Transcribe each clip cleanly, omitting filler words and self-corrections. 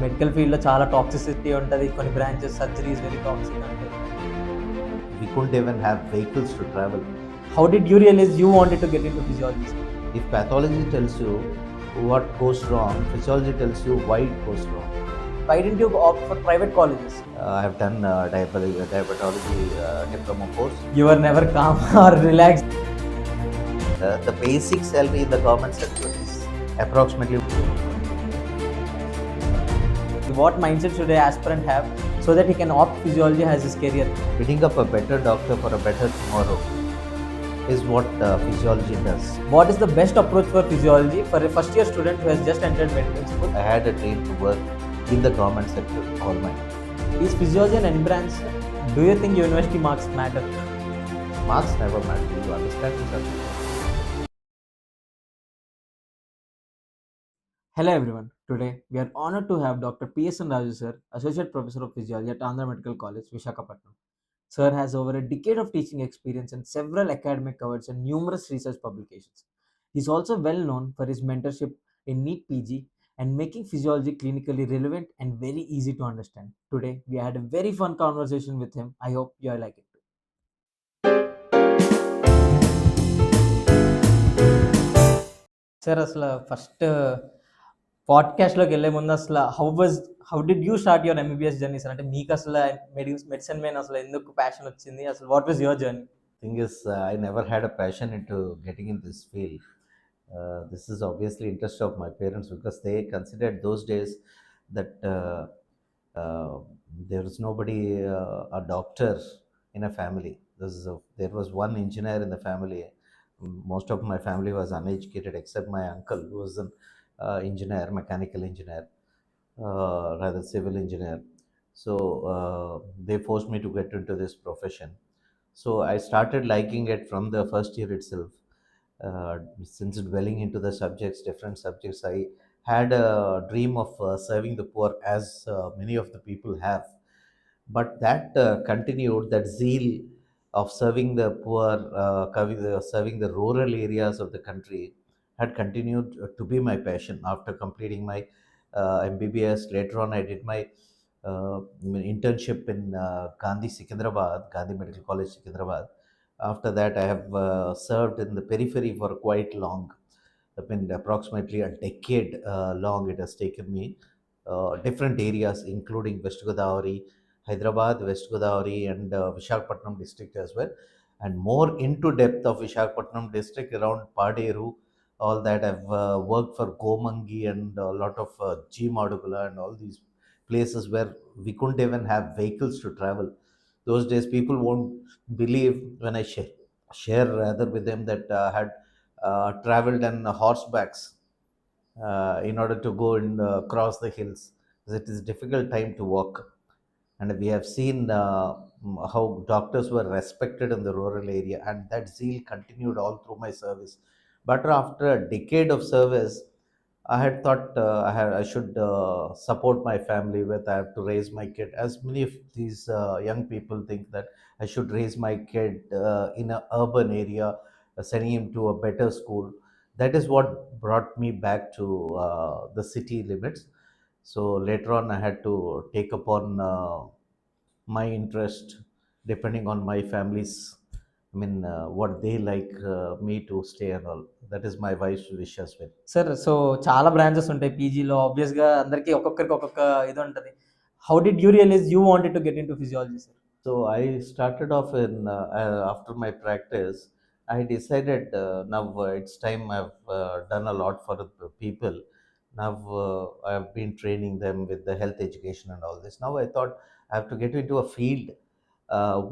Medical ఫీల్డ్లో చాలా toxicity ఉంటుంది, కొన్ని branches surgery is very toxic అంటే. We couldn't even have vehicles to travel. How did you realize you wanted to get into physiology? If pathology tells you what goes wrong, physiology tells you why it goes wrong. Why didn't you opt for private colleges? I have done diabetology diploma course. You were never calm or relaxed. The basic salary in the government sector is approximately. What mindset should an aspirant have so that he can opt physiology as his career? Building up a better doctor for a better tomorrow is what physiology does. What is the best approach for physiology for a first year student who has just entered medical school? I had a dream to work in the government sector all my life. Is physiology an N branch? Do you think university marks matter? Marks never matter. You understand this? Hello everyone. Today we are honored to have Dr. P.S.N. Raju sir, Associate Professor of Physiology at Andhra Medical College, Visakhapatnam. Sir has over a decade of teaching experience and several academic awards and numerous research publications. He is also well known for his mentorship in NEET PG and making physiology clinically relevant and very easy to understand. Today we had a very fun conversation with him. I hope you all like it too. Sir, asla first పాడ్కాస్ట్లోకి వెళ్ళే ముందు అసలు how did you start your MBBS journey sir? అంటే మీకు అసలు medicine మీద అసలు ఎందుకు passion వచ్చింది? అసలు what was your journey? Thing is, I never had a passion into getting in this field. This is obviously interest of my parents because they considered those days that uh, there was nobody a doctor in a family. There was one engineer in the family. Most of my family was uneducated except my uncle who was an engineer, mechanical engineer, rather civil engineer. So they forced me to get into this profession. So I started liking it from the first year itself. Since dwelling into the subjects, different subjects, I had a dream of serving the poor as many of the people have. But that continued, that zeal of serving the poor, serving the rural areas of the country had continued to be my passion. After completing my MBBS, later on I did my internship in Gandhi Medical College, Sikandrabad. After that, I have served in the periphery for quite long. I've been approximately a decade long. It has taken me different areas, including West Godavari, Hyderabad, West Godavari, and Visakhapatnam district as well. And more into depth of Visakhapatnam district around Paderu, all that. I've worked for Gomangi and a lot of G Madugula and all these places where we couldn't even have vehicles to travel. Those days, people won't believe when I share rather with them that I had traveled on horsebacks in order to go and cross the hills. It is a difficult time to walk, and we have seen how doctors were respected in the rural area, and that zeal continued all through my service. But after a decade of service, I had thought I should support my family with. I have to raise my kid. As many of these young people think that I should raise my kid in an urban area, sending him to a better school. That is what brought me back to the city limits. So later on, I had to take upon my interest depending on my family's. I mean, what they like me to stay and all. That is my wife's wish as well. Sir, so చాలా branches ఉంటాయి పీజీలో. ఆబ్వియస్గా అందరికీ ఒక్కొక్కరికి ఒక్కొక్క ఇది ఉంటుంది. How did you realise you wanted to get into physiology sir? So I started off in after my practice. I decided now it's time. I've done a lot for the people. Now I've been training them with the health education and all this. Now I thought I have to get into a field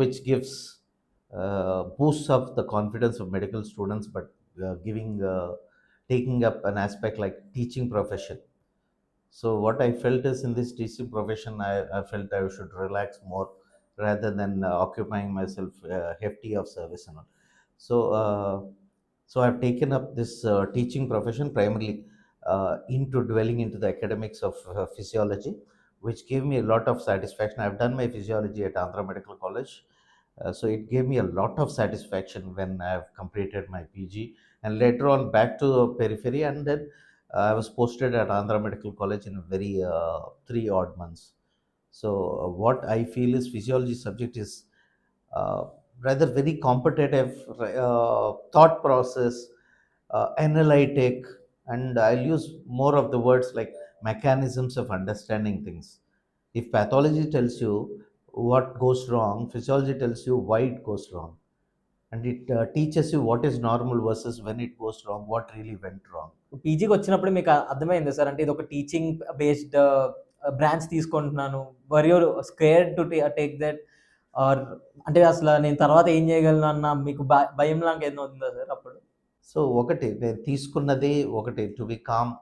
which gives boosts up the confidence of medical students, but giving taking up an aspect like teaching profession. So what I felt is in this teaching profession, I felt I should relax more rather than occupying myself hefty of service and all. So so I've taken up this teaching profession primarily into dwelling into the academics of physiology, which gave me a lot of satisfaction. I've done my physiology at Andhra Medical College, so it gave me a lot of satisfaction when I've completed my PG, and later on back to the periphery, and then I was posted at Andhra Medical College in very 3 odd months. So what I feel is physiology subject is uh, rather very competitive, thought process, analytic, and I'll use more of the words like mechanisms of understanding things. If pathology tells you what goes wrong, physiology tells you why it goes wrong, and it teaches you what is normal versus when it goes wrong, what really went wrong. పీజీకి వచ్చినప్పుడు మీకు అర్థమైందా sir? అంటే ఇది ఒక teaching based branch తీసుకుంటున్నాను. Were you scared to take that? Or అంటే అసలు నేను తర్వాత ఏం చేయగలను అన్న మీకు భయం లాగా ఏదైనా ఉందా సార్ అప్పుడు? సో ఒకటి నేను తీసుకున్నది ఒకటి, to be calm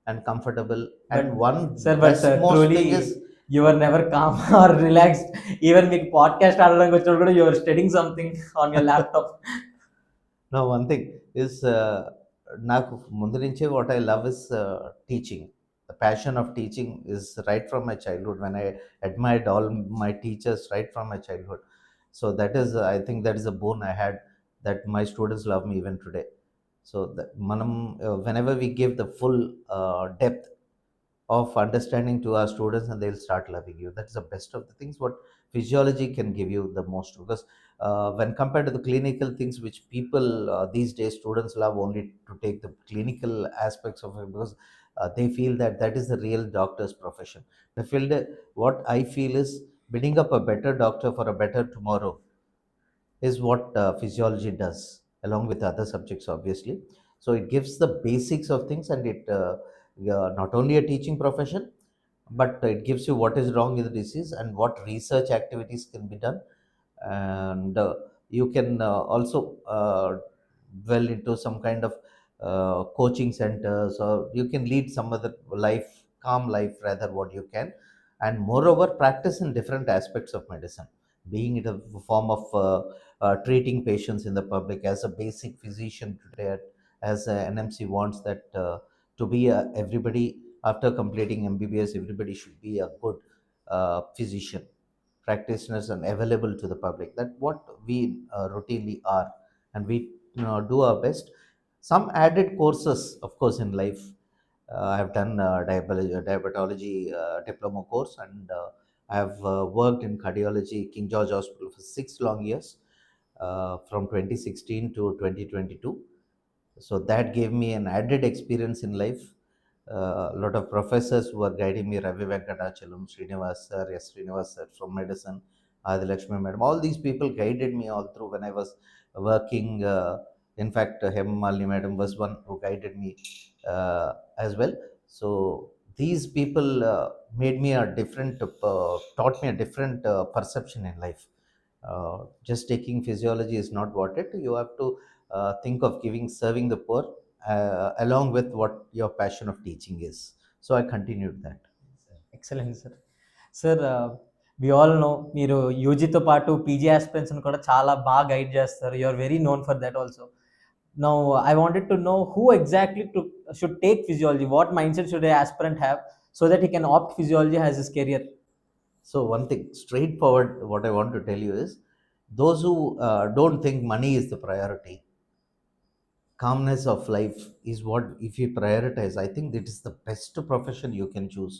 and comfortable, and but one sir, best most truly thing is. You are never calm or relaxed. Even మీకు పాడ్కాస్ట్ ఆడడానికి వచ్చినప్పుడు కూడా you are studying something on your laptop. No, one thing is, నాకు ముందు నుంచే what I love is teaching. The passion of teaching is right from my childhood, when I admired all my teachers right from my childhood. So that is, I think that is a bone I had, that my students love me even today. So మనం whenever we give the full depth of understanding to our students, and they'll start loving you. That is the best of the things what physiology can give you the most, because when compared to the clinical things which people these days, students love only to take the clinical aspects of it, because they feel that that is the real doctor's profession. I feel that what I feel is building up a better doctor for a better tomorrow is what physiology does, along with other subjects, obviously. So it gives the basics of things, and it not only a teaching profession, but it gives you what is wrong with the disease and what research activities can be done. And you can also dwell into some kind of coaching centers, or you can lead some other life, calm life rather, what you can. And moreover, practice in different aspects of medicine, being it a form of treating patients in the public as a basic physician today, as a NMC wants that to be everybody after completing MBBS, everybody should be a good physician, practitioners, and available to the public. That what we routinely are, and we do our best. Some added courses, of course, in life. I have done diabetology diploma course, and I have worked in cardiology, King George Hospital, for 6 long years, from 2016 to 2022. So that gave me an added experience in life. A lot of professors who were guiding me, Ravi Venkatachalam, Srinivas sir, yes, Srinivas sir from medicine, Adilakshmi madam, all these people guided me all through when I was working. In fact, Hemmalini madam was one who guided me as well. So these people made me a different, taught me a different perception in life. Just taking physiology is not what it. You have to think of giving, serving the poor, along with what your passion of teaching is. So I continued that. Excellent sir. Sir, we all know మీరు యూజీతో పాటు PG ఆస్పిరెంట్స్ని కూడా చాలా బాగా guide చేస్తారు. You are very known for that also. Now I wanted to know who exactly should take physiology. What mindset should a aspirant have so that he can opt physiology as his career? So one thing, straightforward, what I want to tell you is, those who don't think money is the priority, calmness of life is what, if you prioritize, I think that is the best profession you can choose,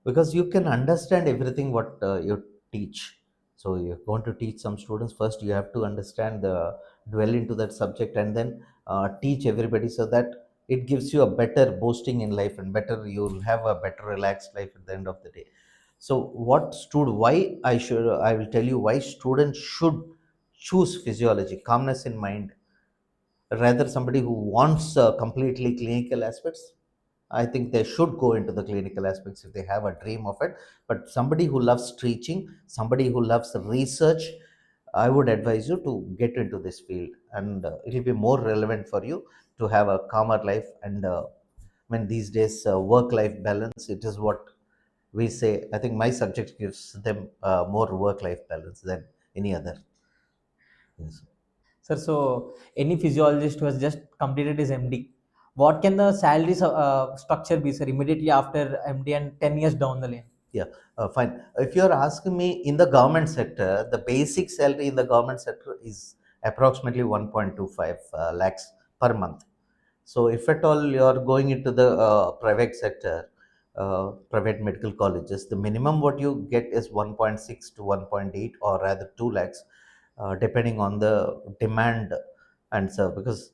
because you can understand everything what you teach. So you're going to teach some students, first you have to understand the, dwell into that subject, and then teach everybody, so that it gives you a better boosting in life, and better, you'll have a better relaxed life at the end of the day. So what stood, why I will tell you why students should choose physiology, calmness in mind. Rather, somebody who wants completely clinical aspects, I think they should go into the clinical aspects if they have a dream of it. But somebody who loves teaching, somebody who loves research, I would advise you to get into this field, and it will be more relevant for you to have a calmer life. And when these days, work life balance, it is what we say. I think my subject gives them more work life balance than any other. Yes. Sir, so any physiologist who has just completed his MD, what can the salary structure be, sir, immediately after MD and 10 years down the lane? Yeah, fine. If you're asking me, in the government sector, the basic salary in the government sector is approximately 1.25 lakhs per month. So if at all you are going into the private sector, private medical colleges, the minimum what you get is 1.6 to 1.8, or rather 2 lakhs, depending on the demand and serve. Because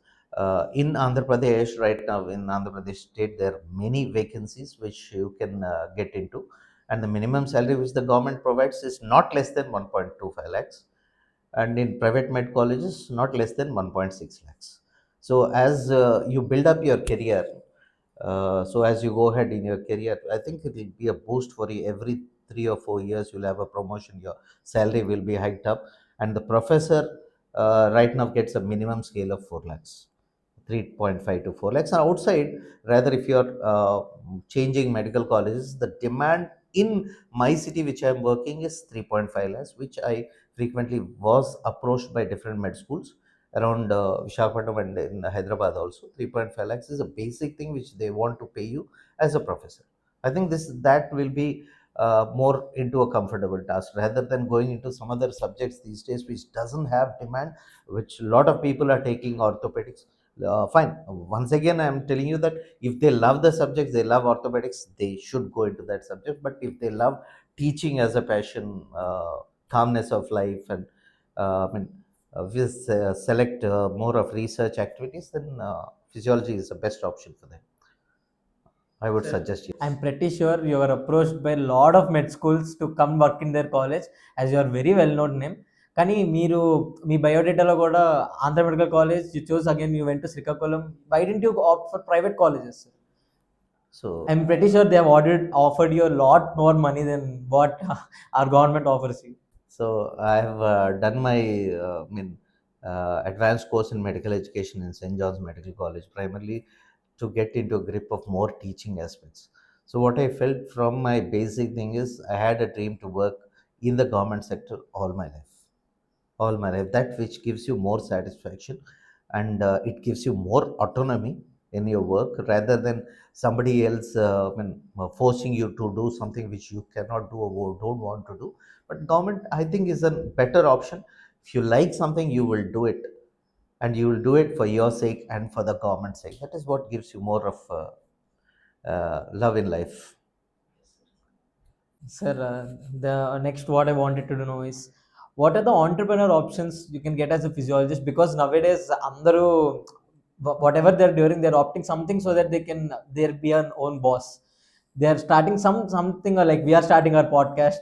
in Andhra Pradesh right now, in Andhra Pradesh state, there are many vacancies which you can get into, and the minimum salary which the government provides is not less than 1.25 lakhs, and in private med colleges not less than 1.6 lakhs. So as you build up your career, so as you go ahead in your career, I think it will be a boost for you. Every 3 or 4 years you'll have a promotion, your salary will be hiked up, and the professor right now gets a minimum scale of 4 lakhs, 3.5 to 4 lakhs. And outside, rather, if you're changing medical colleges, the demand in my city, which I'm working, is 3.5 lakhs, which I frequently was approached by different med schools around Visakhapatnam and in Hyderabad also. 3.5 lakhs is a basic thing which they want to pay you as a professor. I think that will be more into a comfortable task rather than going into some other subjects these days which doesn't have demand, which a lot of people are taking orthopedics. Fine. Once again, I am telling you that if they love the subjects, they love orthopedics, they should go into that subject. But if they love teaching as a passion, calmness of life, and select more of research activities, then physiology is the best option for them. I would Sir, suggest I'm yes. pretty sure you are approached by a lot of med schools to come work in their college as you are very well known name. కానీ మీరు మీ బయోడేటాలో కూడా Andhra medical college you choose again you went to Srikakulam why didn't you opt for private colleges? So I'm pretty sure they have offered you a lot more money than what our government offers you. So I have done my advanced course in medical education in St. John's Medical College, primarily to get into a grip of more teaching aspects. So what I felt from my basic thing is I had a dream to work in the government sector all my life. That which gives you more satisfaction, and it gives you more autonomy in your work rather than somebody else forcing you to do something which you cannot do or don't want to do. But government, I think, is a better option. If you like something, you will do it, and you will do it for your sake and for the government's sake. That is what gives you more of love in life. Sir, the next what I wanted to know is what are the entrepreneur options you can get as a physiologist? Because nowadays, అందరూ whatever they're doing, they're opting something so that they can they'll be an own boss. They're starting something like we are starting our podcast.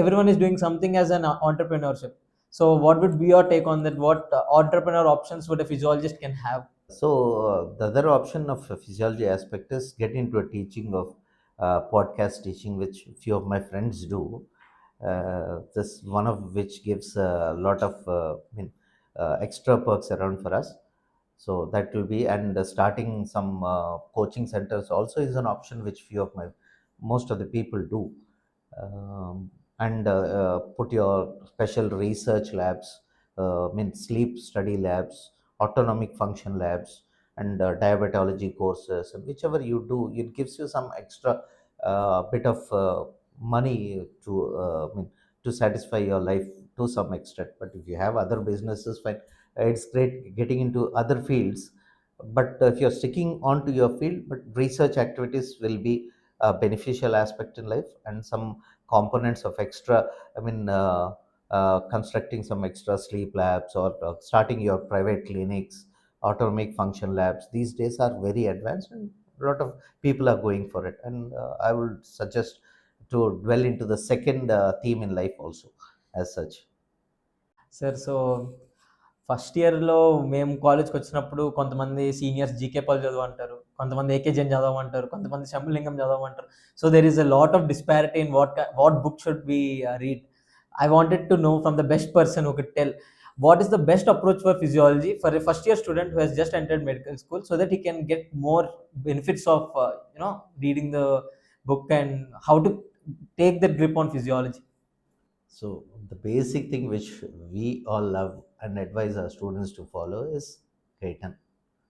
Everyone is doing something as an entrepreneurship. So, what would be your take on that? What entrepreneur options would a physiologist can have? So the other option of a physiology aspect is get into a teaching of podcast teaching, which few of my friends do. This one of which gives a lot of extra perks around for us. So that will be, and starting some coaching centers also is an option which few of my most of the people do. And put your special research labs, sleep study labs, autonomic function labs, and diabetology courses, and whichever you do, it gives you some extra bit of money to satisfy your life to some extent. But if you have other businesses, fine, it's great getting into other fields. But if you're sticking on to your field, but research activities will be a beneficial aspect in life, and some components of extra, I mean, constructing some extra sleep labs, or starting your private clinics, autonomic function labs. These days are very advanced, and a lot of people are going for it. And I would suggest to dwell into the second theme in life also, as such. Sir so first ఇయర్‌లో మేము కాలేజ్‌కి వచ్చినప్పుడు కొంతమంది seniors GK పల్ చదవమంటారు. కొంతమంది ఏకేజీఎన్ చదవమంటారు. కొంతమంది శంభులింగం చదవమంటారు. So there is a lot of disparity in what book should we read. I wanted to know from the best person who could tell what is the best approach for physiology for a first year student who has just entered medical school so that he can get more benefits of reading the book and how to take that grip on physiology. So the basic thing which we all love and advise our students to follow is Gaitan,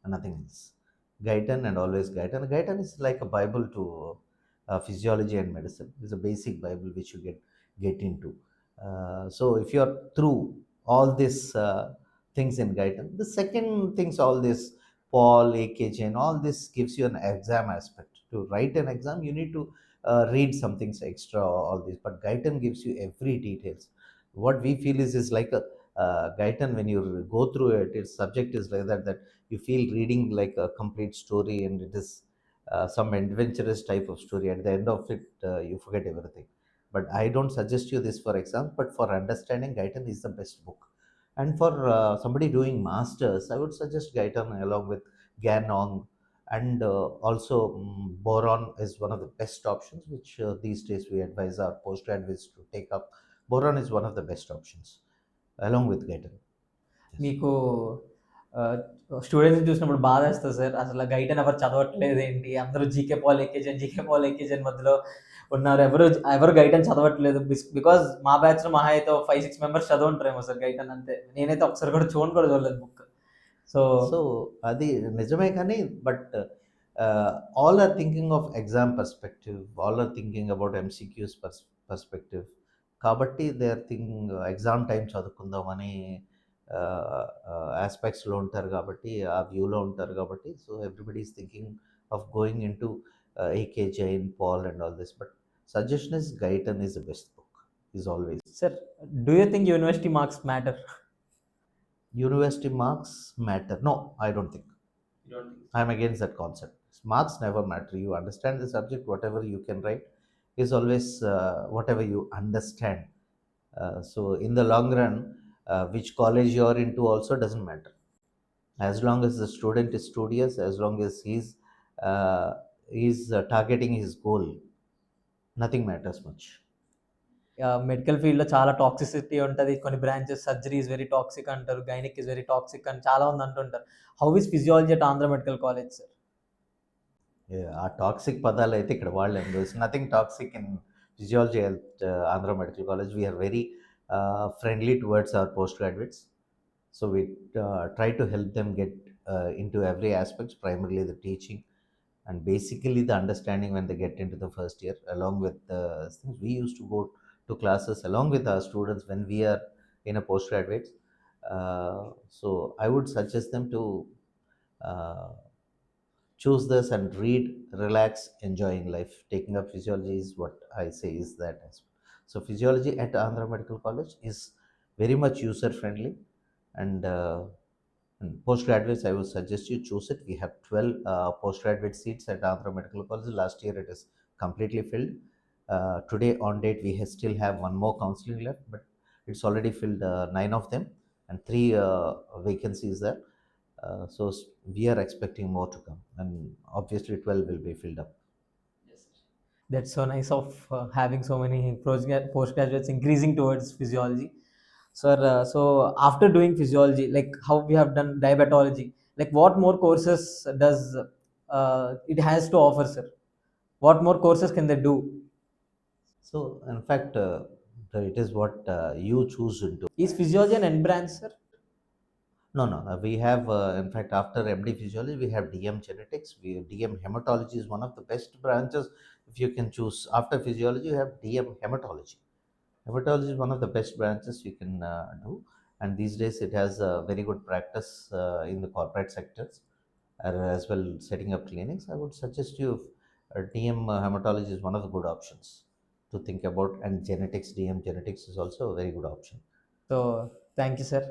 and nothing else. Gaitan and always Gaitan. Gaitan is like a Bible to physiology and medicine. It's a basic Bible which you get into. So if you're through all these things in Gaitan, the second things all this Paul, AKJ, and all this gives you an exam aspect. To write an exam, you need to read some things extra, all this. But Guyton gives you every details. What we feel is like a Guyton, when you go through it, its subject is like that you feel reading like a complete story, and it is some adventurous type of story. At the end of it, you forget everything. But I don't suggest you this for exam, but for understanding, Guyton is the best book. And for somebody doing masters, I would suggest Guyton along with Ganong, and also Boron is one of the best options, which these days we advise our postgraduates to take up. Boron is one of the best options along with Guyton. Yes. మీకు students చూసినప్పుడు బాధ వేస్తుంది sir. అసలు guide ఎవరు చదవట్లేదు ఏంటి, అందరూ GK Paul ఎక్కేజన్ మధ్యలో ఉన్నారు, ఎవరు గైటన్ చదవట్లేదు. బికాజ్ మా బ్యాచ్లో మహా అయితే 5-6 మెంబర్స్ చదవంటారేమో సార్ గైటన్, అంతే. నేనైతే ఒకసారి కూడా చూడలేదు బుక్. సో సో అది నిజమే కానీ, but all are thinking of exam perspective, all are thinking about MCQs perspective. కాబట్టి they are thinking exam time చదువుకుందామని ఆస్పెక్ట్స్లో ఉంటారు కాబట్టి, ఆ వ్యూలో ఉంటారు కాబట్టి. So everybody is thinking of going into AK Jain Pal and all this. But suggestion is Guyton is the best book, is always. Sir, do you think university marks matter? University marks matter? No, I don't think. You don't think? I'm against that concept. Marks never matter. You understand the subject, whatever you can write is always whatever you understand. So in the long run, which college you are into also doesn't matter. As long as the student is studious, as long as he's targeting his goal, nothing matters much. Medical ఫీల్డ్లో చాలా toxicity ఉంటుంది. కొన్ని branches surgery is very toxic అంటారు, gynaec is very toxic అని చాలా మంది అంటుంటారు. How is physiology at Andhra medical college sir? ఆ టాక్సిక్ పదాలు అయితే ఇక్కడ వాళ్ళేం. There is nothing toxic in physiology health Andhra medical college. We are very friendly towards our post graduates. So we try to help them get into every aspects, primarily the teaching and basically the understanding when they get into the first year. Along with the things, we used to go to classes along with our students when we are in a postgraduate. So I would suggest them to uh, choose this and read, relax, enjoying life. Taking up physiology is what I say is that. So physiology at Andhra Medical College is very much user friendly, and postgraduates, I would suggest you choose it. We have 12 postgraduate seats at Andhra Medical College. Last year it is completely filled. Today on date we still have one more counseling left, but it's already filled 9 of them, and 3 vacancies there. So we are expecting more to come, and obviously 12 will be filled up. That's so nice of having so many postgraduates increasing towards physiology. Sir, so after doing physiology, like how we have done diabetology, like what more courses does it has to offer, sir? What more courses can they do? So in fact, it is what you choose into. Is physiology an end branch, sir? No, no, no. We have, in fact, after MD Physiology, we have DM Genetics. DM Hematology is one of the best branches. If you can choose after Physiology, you have DM Hematology. Hematology is one of the best branches you can do. And these days, it has very good practice in the corporate sectors, as well setting up clinics. I would suggest you DM Hematology is one of the good options to think about. And genetics, DM Genetics is also a very good option. So thank you, sir.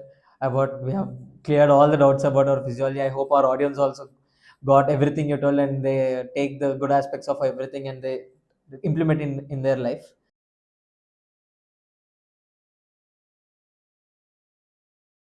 About we have cleared all the doubts about our physiology. I hope our audience also got everything you told, and they take the good aspects of everything and they implement in their life.